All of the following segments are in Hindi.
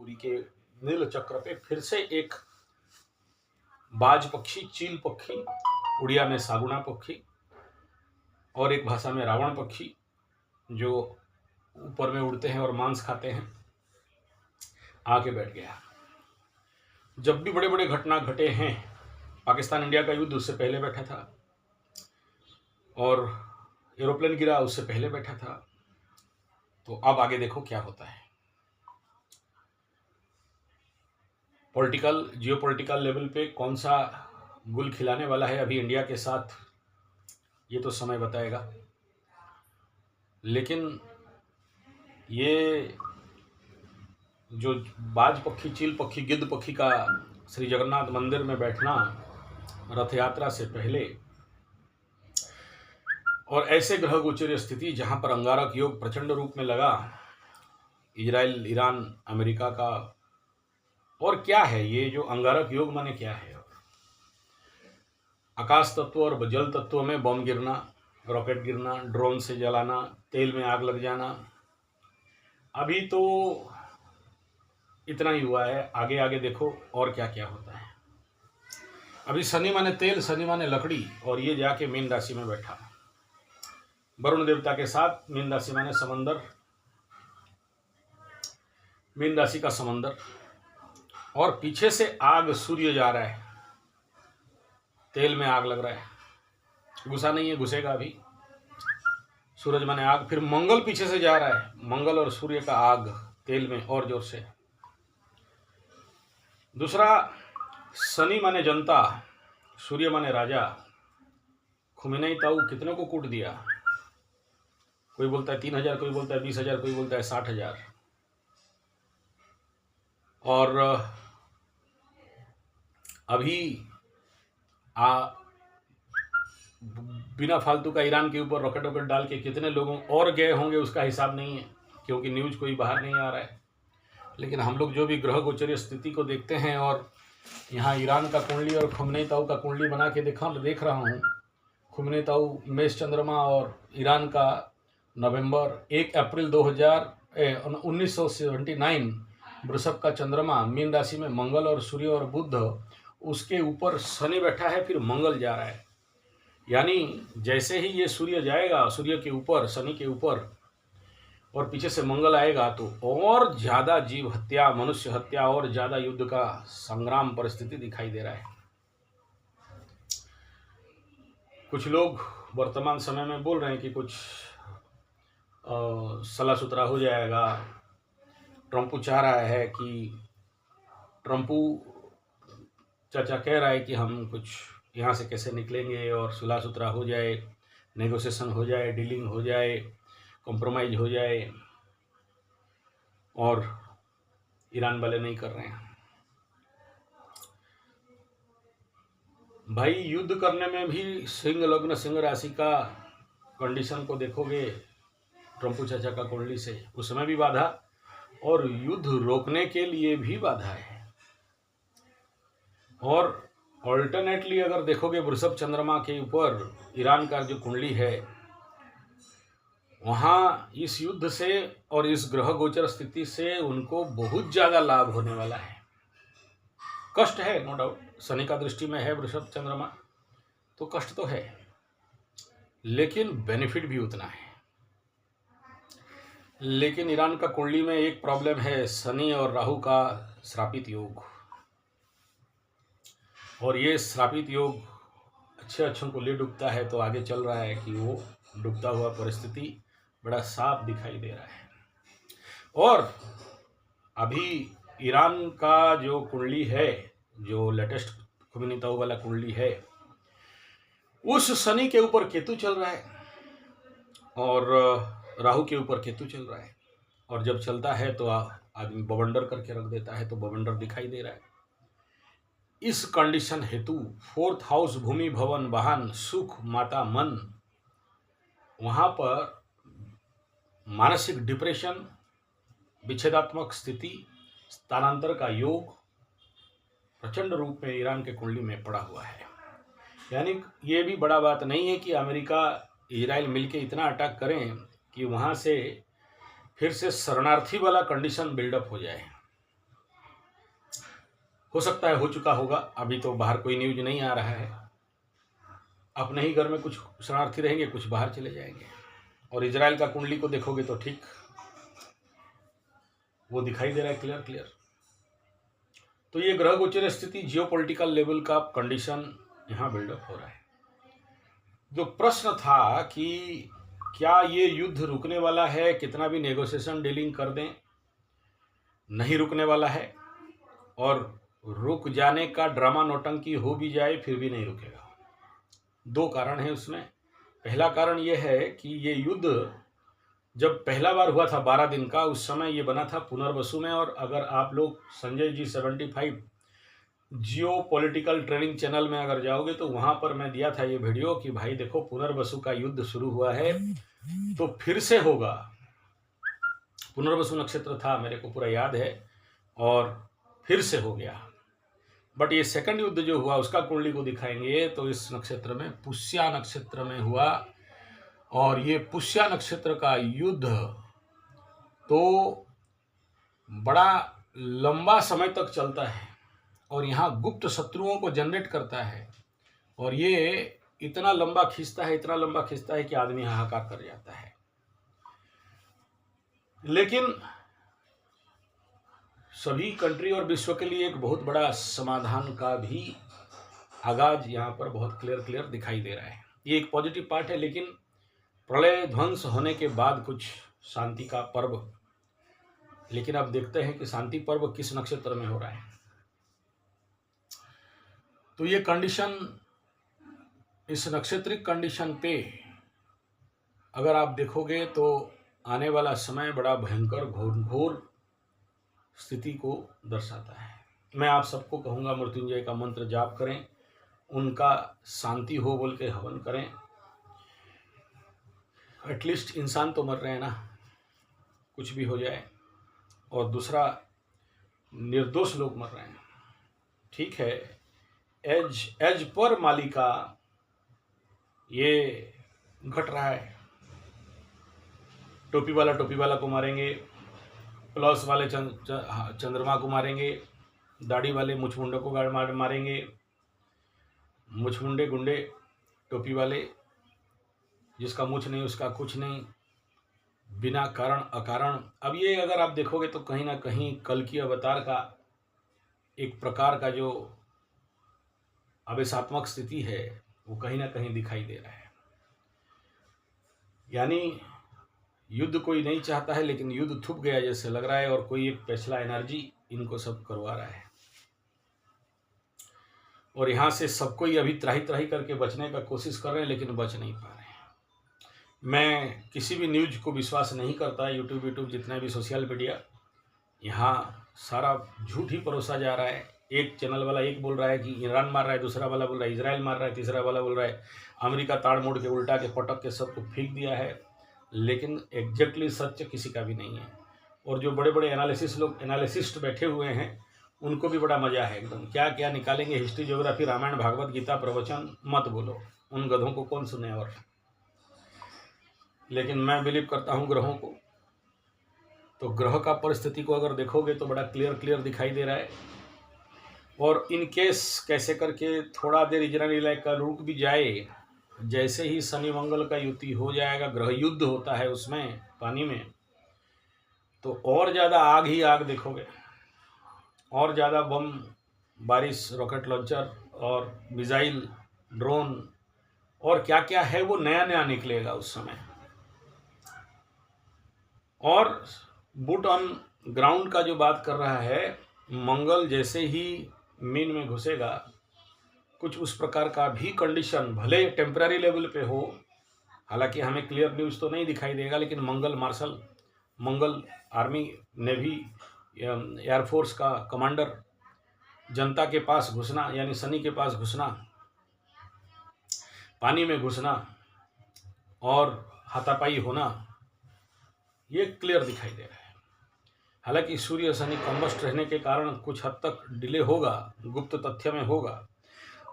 दूरी के नील चक्र पे फिर से एक बाज पक्षी, चील पक्षी, उड़िया में सागुना पक्षी और एक भाषा में रावण पक्षी जो ऊपर में उड़ते हैं और मांस खाते हैं, आके बैठ गया। जब भी बड़े बड़े घटना घटे हैं, पाकिस्तान इंडिया का युद्ध उससे पहले बैठा था और एरोप्लेन गिरा उससे पहले बैठा था। तो अब आगे देखो क्या होता है। पॉलिटिकल, जियोपॉलिटिकल लेवल पे कौन सा गुल खिलाने वाला है अभी इंडिया के साथ, ये तो समय बताएगा। लेकिन ये जो बाज पक्षी, चील पक्षी, गिद्ध पक्षी का श्री जगन्नाथ मंदिर में बैठना रथ यात्रा से पहले और ऐसे ग्रह गोचर स्थिति जहां पर अंगारक योग प्रचंड रूप में लगा, इजराइल, ईरान, अमेरिका का। और क्या है ये जो अंगारक योग माने क्या है? आकाश तत्व और जल तत्व में बम गिरना, रॉकेट गिरना, ड्रोन से जलाना, तेल में आग लग जाना। अभी तो इतना ही हुआ है, आगे आगे देखो और क्या क्या होता है। अभी शनि माने तेल, शनि माने लकड़ी, और ये जाके मीन राशि में बैठा वरुण देवता के साथ। मीन राशि माने समंदर, मीन राशि का समंदर, और पीछे से आग, सूर्य जा रहा है, तेल में आग लग रहा है, घुसा नहीं है, घुसेगा अभी। सूरज माने आग, फिर मंगल पीछे से जा रहा है, मंगल और सूर्य का आग तेल में और जोर से। दूसरा, शनि माने जनता, सूर्य माने राजा। खुमेनी ताऊ कितने को कूट दिया, कोई बोलता है 3,000, कोई बोलता है 20,000, कोई बोलता है 60,000। और अभी बिना फालतू का ईरान के ऊपर रॉकेट वॉकेट डाल के कितने लोगों और गए होंगे उसका हिसाब नहीं है, क्योंकि न्यूज कोई बाहर नहीं आ रहा है। लेकिन हम लोग जो भी ग्रह गोचरीय स्थिति को देखते हैं, और यहाँ ईरान का कुंडली और खुमेनी ताऊ का कुंडली बना के देख रहा हूँ। खुमेनी ताऊ मेष चंद्रमा और ईरान का नवंबर 1 अप्रैल 1979 वृषभ का चंद्रमा, मीन राशि में मंगल और सूर्य और बुध, उसके ऊपर शनि बैठा है, फिर मंगल जा रहा है। यानी जैसे ही ये सूर्य जाएगा, सूर्य के ऊपर, शनि के ऊपर, और पीछे से मंगल आएगा, तो और ज़्यादा जीव हत्या, मनुष्य हत्या, और ज़्यादा युद्ध का संग्राम परिस्थिति दिखाई दे रहा है। कुछ लोग वर्तमान समय में बोल रहे हैं कि कुछ सला सुतरा हो जाएगा। ट्रम्पू चाह रहा है कि, ट्रम्पू चाचा कह रहा है कि हम कुछ यहाँ से कैसे निकलेंगे और सुलह सुतरा हो जाए, नेगोशिएशन हो जाए, डीलिंग हो जाए, कॉम्प्रोमाइज हो जाए, और ईरान वाले नहीं कर रहे हैं। भाई युद्ध करने में भी सिंह लग्न, सिंह राशि का कंडीशन को देखोगे ट्रम्पू चाचा का कुंडली से, उसमें भी बाधा, और युद्ध रोकने के लिए भी बाधा है। और ऑल्टरनेटली अगर देखोगे वृषभ चंद्रमा के ऊपर ईरान का जो कुंडली है, वहाँ इस युद्ध से और इस ग्रह गोचर स्थिति से उनको बहुत ज़्यादा लाभ होने वाला है। कष्ट है, नो डाउट, शनि का दृष्टि में है वृषभ चंद्रमा, तो कष्ट तो है, लेकिन बेनिफिट भी उतना है। लेकिन ईरान का कुंडली में एक प्रॉब्लम है, शनि और राहु का श्रापित योग, और ये श्रापित योग अच्छों को ले डूबता है। तो आगे चल रहा है कि वो डूबता हुआ परिस्थिति बड़ा साफ दिखाई दे रहा है। और अभी ईरान का जो कुंडली है, जो लेटेस्ट खुमेनी ताऊ वाला कुंडली है, उस शनि के ऊपर केतु चल रहा है और राहु के ऊपर केतु चल रहा है। और जब चलता है तो आदमी बवंडर करके रख देता है, तो बवंडर दिखाई दे रहा है। इस कंडीशन हेतु 4th हाउस, भूमि, भवन, वाहन, सुख, माता, मन, वहाँ पर मानसिक डिप्रेशन, विच्छेदात्मक स्थिति, स्थानांतर का योग प्रचंड रूप में ईरान के कुंडली में पड़ा हुआ है। यानी ये भी बड़ा बात नहीं है कि अमेरिका, इजराइल मिलके इतना अटैक करें कि वहाँ से फिर से शरणार्थी वाला कंडीशन बिल्डअप हो जाए। हो सकता है हो चुका होगा, अभी तो बाहर कोई न्यूज नहीं आ रहा है। अपने ही घर में कुछ शरणार्थी रहेंगे, कुछ बाहर चले जाएंगे। और इजराइल का कुंडली को देखोगे तो ठीक वो दिखाई दे रहा है क्लियर क्लियर। तो ये ग्रह गोचर स्थिति जियोपॉलिटिकल लेवल का कंडीशन यहाँ बिल्डअप हो रहा है। जो प्रश्न था कि क्या ये युद्ध रुकने वाला है, कितना भी नेगोशिएशन डीलिंग कर दें, नहीं रुकने वाला है, और रुक जाने का ड्रामा नौटंकी हो भी जाए फिर भी नहीं रुकेगा। दो कारण है उसमें। पहला कारण यह है कि ये युद्ध जब पहला बार हुआ था 12 दिन का, उस समय ये बना था पुनर्वसु में। और अगर आप लोग संजय जी 75 जियो पॉलिटिकल ट्रेनिंग चैनल में अगर जाओगे तो वहां पर मैं दिया था ये वीडियो कि भाई देखो पुनर्वसु का युद्ध शुरू हुआ है तो फिर से होगा। पुनर्वसु नक्षत्र था, मेरे को पूरा याद है, और फिर से हो गया। बट ये सेकंड युद्ध जो हुआ उसका कुंडली को दिखाएंगे तो इस नक्षत्र में पुष्या नक्षत्र में हुआ। और ये पुष्या नक्षत्र का युद्ध तो बड़ा लंबा समय तक चलता है और यहाँ गुप्त शत्रुओं को जनरेट करता है। और ये इतना लंबा खींचता है, इतना लंबा खींचता है कि आदमी हाहाकार कर जाता है। लेकिन सभी कंट्री और विश्व के लिए एक बहुत बड़ा समाधान का भी आगाज यहाँ पर बहुत क्लियर दिखाई दे रहा है। ये एक पॉजिटिव पार्ट है। लेकिन प्रलय ध्वंस होने के बाद कुछ शांति का पर्व, लेकिन अब देखते हैं कि शांति पर्व किस नक्षत्र में हो रहा है। तो ये कंडीशन, इस नक्षत्रिक कंडीशन पे अगर आप देखोगे तो आने वाला समय बड़ा भयंकर घोर स्थिति को दर्शाता है। मैं आप सबको कहूँगा मृत्युंजय का मंत्र जाप करें, उनका शांति हो बोल के हवन करें। एटलीस्ट इंसान तो मर रहे हैं ना, कुछ भी हो जाए। और दूसरा, निर्दोष लोग मर रहे हैं। ठीक है, एज पर मालिका ये घट रहा है। टोपी वाला को मारेंगे, प्लस वाले चंद्रमा को मारेंगे, दाढ़ी वाले मुछमुंडों को मारेंगे, मुछमुंडे गुंडे टोपी वाले, जिसका मुछ नहीं उसका कुछ नहीं, बिना कारण अकारण। अब ये अगर आप देखोगे तो कहीं ना कहीं कल की अवतार का एक प्रकार का जो आवेशात्मक स्थिति है वो कहीं ना कहीं दिखाई दे रहा है। यानी युद्ध कोई नहीं चाहता है, लेकिन युद्ध थूक गया जैसे लग रहा है, और कोई एक पिछला एनर्जी इनको सब करवा रहा है। और यहाँ से सबको ही अभी त्राही त्राही करके बचने का कोशिश कर रहे हैं, लेकिन बच नहीं पा रहे हैं। मैं किसी भी न्यूज को विश्वास नहीं करता। यूट्यूब जितने भी सोशल मीडिया, यहाँ सारा झूठ ही परोसा जा रहा है। एक चैनल वाला एक बोल रहा है कि ईरान मार रहा है, दूसरा वाला बोल रहा है इजराइल मार रहा है, तीसरा वाला बोल रहा है अमेरिका ताड़ मोड़ के उल्टा के पटक के सबको फेंक दिया है। लेकिन एग्जैक्टली सच किसी का भी नहीं है। और जो बड़े बड़े एनालिसिस्ट बैठे हुए हैं उनको भी बड़ा मजा है एकदम, क्या क्या निकालेंगे। हिस्ट्री, ज्योग्राफी, रामायण, भागवत गीता, प्रवचन मत बोलो, उन गधों को कौन सुने। और लेकिन मैं बिलीव करता हूँ ग्रहों को। तो ग्रह का परिस्थिति को अगर देखोगे तो बड़ा क्लियर दिखाई दे रहा है। और इन केस कैसे करके थोड़ा देर इजराइल का रुक भी जाए, जैसे ही शनि मंगल का युति हो जाएगा, ग्रह युद्ध होता है उसमें पानी में, तो और ज़्यादा आग ही आग देखोगे। और ज़्यादा बम, बारिश, रॉकेट लॉन्चर और मिसाइल, ड्रोन और क्या क्या है वो नया निकलेगा उस समय। और बूट ऑन ग्राउंड का जो बात कर रहा है, मंगल जैसे ही मीन में घुसेगा, कुछ उस प्रकार का भी कंडीशन भले टेम्पररी लेवल पे हो, हालांकि हमें क्लियर न्यूज़ तो नहीं दिखाई देगा, लेकिन मंगल मार्शल, मंगल आर्मी, नेवी, एयरफोर्स का कमांडर, जनता के पास घुसना, यानी शनि के पास घुसना, पानी में घुसना और हाथापाई होना, ये क्लियर दिखाई दे रहा है। हालांकि सूर्य शनि कंबस्ट रहने के कारण कुछ हद तक डिले होगा, गुप्त तथ्य में होगा।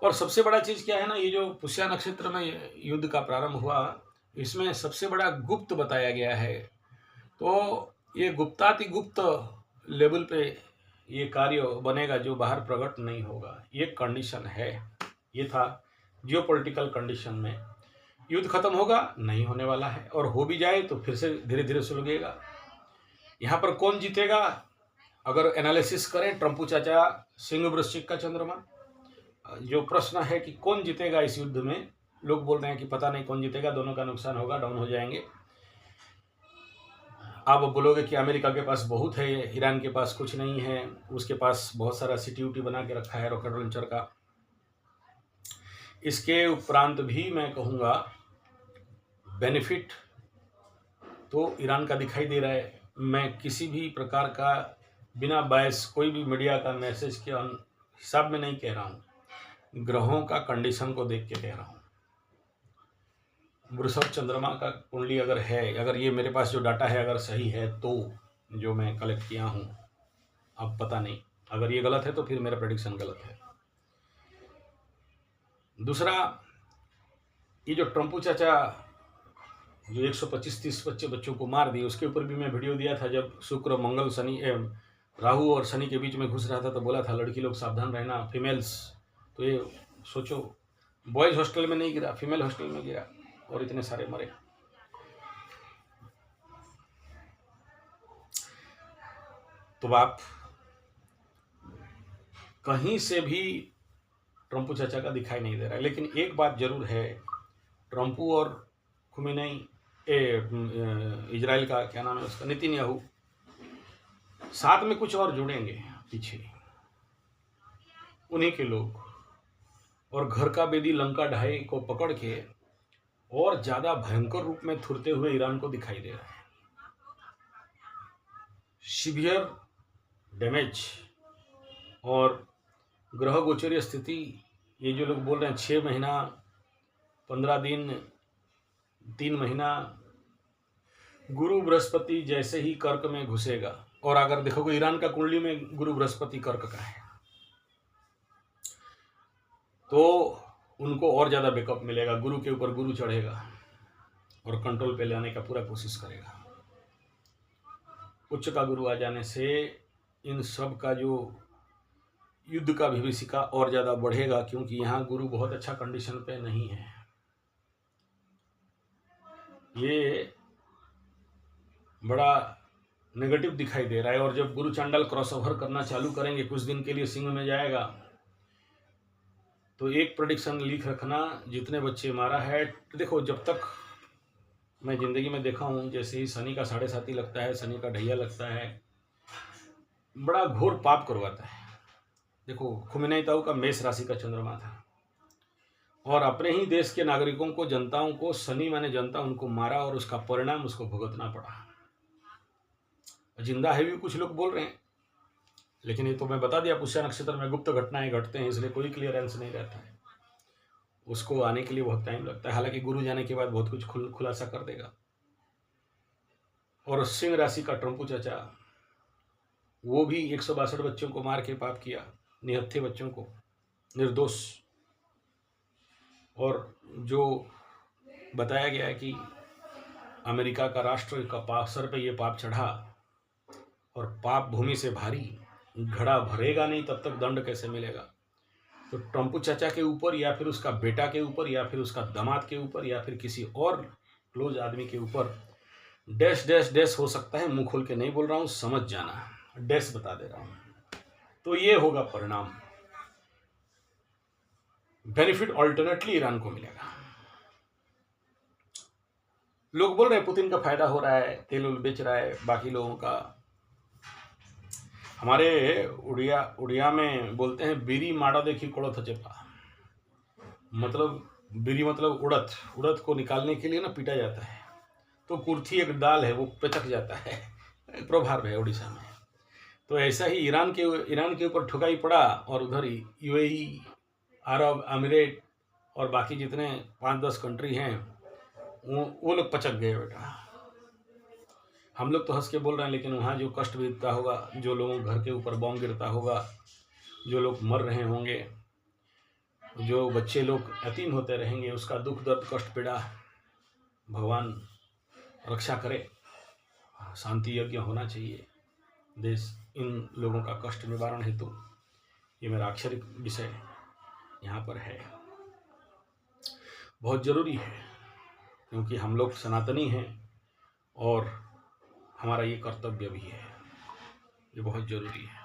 और सबसे बड़ा चीज़ क्या है ना, ये जो पुष्या नक्षत्र में युद्ध का प्रारंभ हुआ, इसमें सबसे बड़ा गुप्त बताया गया है। तो ये गुप्ताति गुप्त लेवल पे ये कार्य बनेगा जो बाहर प्रकट नहीं होगा, ये कंडीशन है। ये था जियोपॉलिटिकल कंडीशन में। युद्ध खत्म होगा नहीं होने वाला है, और हो भी जाए तो फिर से धीरे धीरे सुलगेगा। यहाँ पर कौन जीतेगा अगर एनालिसिस करें, ट्रम्पू चाचा सिंह वृश्चिक का चंद्रमा। जो प्रश्न है कि कौन जीतेगा इस युद्ध में, लोग बोल रहे हैं कि पता नहीं कौन जीतेगा, दोनों का नुकसान होगा, डाउन हो जाएंगे। आप बोलोगे कि अमेरिका के पास बहुत है, ईरान के पास कुछ नहीं है, उसके पास बहुत सारा सिटी उटी बना के रखा है रॉकेट लॉन्चर का। इसके उपरांत भी मैं कहूँगा बेनिफिट तो ईरान का दिखाई दे रहा है। मैं किसी भी प्रकार का बिना बायस कोई भी मीडिया का मैसेज के हिसाब में नहीं कह रहा हूँ, ग्रहों का कंडीशन को देख के कह रहा हूँ। वृषभ चंद्रमा का कुंडली अगर है, अगर ये मेरे पास जो डाटा है अगर सही है तो, जो मैं कलेक्ट किया हूँ, अब पता नहीं, अगर ये गलत है तो फिर मेरा प्रेडिक्शन गलत है। दूसरा, ये जो ट्रम्पू चाचा जो 125-30 बच्चों को मार दिए, उसके ऊपर भी मैं वीडियो दिया था। जब शुक्र मंगल शनि राहु और शनि के बीच में घुस रहा था तो बोला था लड़की लोग सावधान रहना, फीमेल्स। तो ये सोचो, बॉयज़ हॉस्टल में नहीं गिरा, फीमेल हॉस्टल में गिरा और इतने सारे मरे। तो आप कहीं से भी ट्रम्पू चाचा का दिखाई नहीं दे रहा है। लेकिन एक बात जरूर है, ट्रम्पू और खुमेनी इजराइल का क्या नाम है उसका, नेतन्याहू, साथ में कुछ और जुड़ेंगे पीछे, उन्हीं के लोग, और घर का बेदी लंका ढाई को पकड़ के और ज़्यादा भयंकर रूप में थुरते हुए ईरान को दिखाई दे रहा है। सीवियर डैमेज और ग्रह गोचरीय स्थिति, ये जो लोग बोल रहे हैं 6 महीना 15 दिन 3 महीना, गुरु बृहस्पति जैसे ही कर्क में घुसेगा, और अगर देखोगे ईरान का कुंडली में गुरु बृहस्पति कर्क का है, तो उनको और ज़्यादा बैकअप मिलेगा, गुरु के ऊपर गुरु चढ़ेगा और कंट्रोल पे लाने का पूरा कोशिश करेगा। उच्च का गुरु आ जाने से इन सब का जो युद्ध का विभीषिका और ज़्यादा बढ़ेगा, क्योंकि यहाँ गुरु बहुत अच्छा कंडीशन पे नहीं है। ये बड़ा नेगेटिव दिखाई दे रहा है। और जब गुरु चांडाल क्रॉसओवर करना चालू करेंगे, कुछ दिन के लिए सिंह में जाएगा, तो एक प्रेडिक्शन लिख रखना, जितने बच्चे मारा है, देखो जब तक मैं ज़िंदगी में देखा हूँ, जैसे ही शनि का 7.5 लगता है, शनि का ढैया लगता है, बड़ा घोर पाप करवाता है। देखो खुमेनी ताऊ का मेष राशि का चंद्रमा था, और अपने ही देश के नागरिकों को, जनताओं को, शनि माने जनता, उनको मारा और उसका परिणाम उसको भुगतना पड़ा। जिंदा है भी कुछ लोग बोल रहे हैं, लेकिन ये तो मैं बता दिया, पुष्य नक्षत्र में गुप्त घटनाएं घटते हैं, इसलिए कोई क्लियरेंस नहीं रहता है, उसको आने के लिए बहुत टाइम लगता है। हालांकि गुरु जाने के बाद बहुत कुछ खुलासा कर देगा। और सिंह राशि का ट्रम्पू चाचा, वो भी 162 बच्चों को मार के पाप किया, निहत्थे बच्चों को, निर्दोष। और जो बताया गया है कि अमेरिका का राष्ट्र का सर पे ये पाप चढ़ा, और पाप भूमि से भारी, घड़ा भरेगा नहीं तब तक दंड कैसे मिलेगा। तो ट्रम्पू चाचा के ऊपर, या फिर उसका बेटा के ऊपर, या फिर उसका दामाद के ऊपर, या फिर किसी और क्लोज आदमी के ऊपर डैश डैश डैश हो सकता है। मुंह खोल के नहीं बोल रहा हूँ, समझ जाना, डैश बता दे रहा हूँ। तो ये होगा परिणाम। बेनिफिट अल्टरनेटली ईरान को मिलेगा। लोग बोल रहे हैं पुतिन का फायदा हो रहा है, तेल उल बेच रहा है बाकी लोगों का। हमारे उड़िया में बोलते हैं बीरी माड़ा देखी कोड़थ चेपा, मतलब बीरी मतलब उड़द को निकालने के लिए ना पीटा जाता है, तो कुर्थी एक दाल है, वो पिचक जाता है, प्रभाव है उड़ीसा में। तो ऐसा ही ईरान के ऊपर ठुकाई पड़ा, और उधर यूएई, अरब अमीरेट और बाकी जितने 5-10 कंट्री हैं, वो लोग पचक गए बेटा। हम लोग तो हंस के बोल रहे हैं, लेकिन वहाँ जो कष्ट बीतता होगा, जो लोगों के घर के ऊपर बॉम्ब गिरता होगा, जो लोग मर रहे होंगे, जो बच्चे लोग यतीम होते रहेंगे, उसका दुख दर्द कष्ट पीड़ा भगवान रक्षा करे। शांति यज्ञ होना चाहिए, देश इन लोगों का कष्ट निवारण हेतु ये मेरा अक्षरिक विषय यहाँ पर है। बहुत ज़रूरी है, क्योंकि हम लोग सनातनी हैं और हमारा ये कर्तव्य भी है, ये बहुत ज़रूरी है।